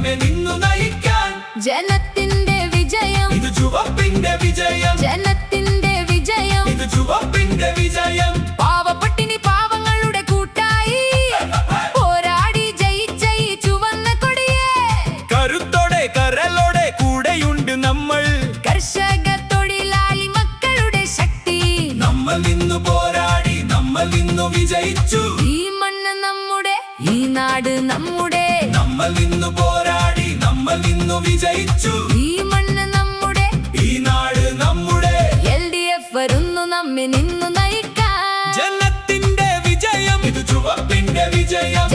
നമ്മെ നിന്നു നയിക്കാൻ. ജനത്തിന്റെ വിജയം, ഇത് ചുവപ്പിന്റെ വിജയം. ജനത്തിന്റെ വിജയം, ഇത് ചുവപ്പിന്റെ വിജയം. പാവപ്പട്ടിണി പാവങ്ങളുടെ കൂട്ടായി പോരാടി ജയിച്ച ഈ ചുവന്ന കൊടിയേ. കരുത്തോടെ കരലോടെ കൂടെയുണ്ട് നമ്മൾ. കർഷക തൊഴിലാളി മക്കളുടെ ശക്തി. നമ്മൾ നിന്നു പോരാടി, നമ്മൾ നിന്നു വിജയിച്ചു. ഈ മണ്ണ് നമ്മുടെ, ഈ നാട് നമ്മുടെ. നമ്മൾ നിന്നു പോരാടി, നമ്മൾ നിന്നു വിജയിച്ചു. ഈ മണ്ണ് നമ്മുടെ, ഈ നാട് നമ്മുടെ. LDF വരുന്നു നമ്മെ നിന്നു നയിക്കാൻ. ജനത്തിന്റെ വിജയം, ഇത് ചുവപ്പിന്റെ വിജയം.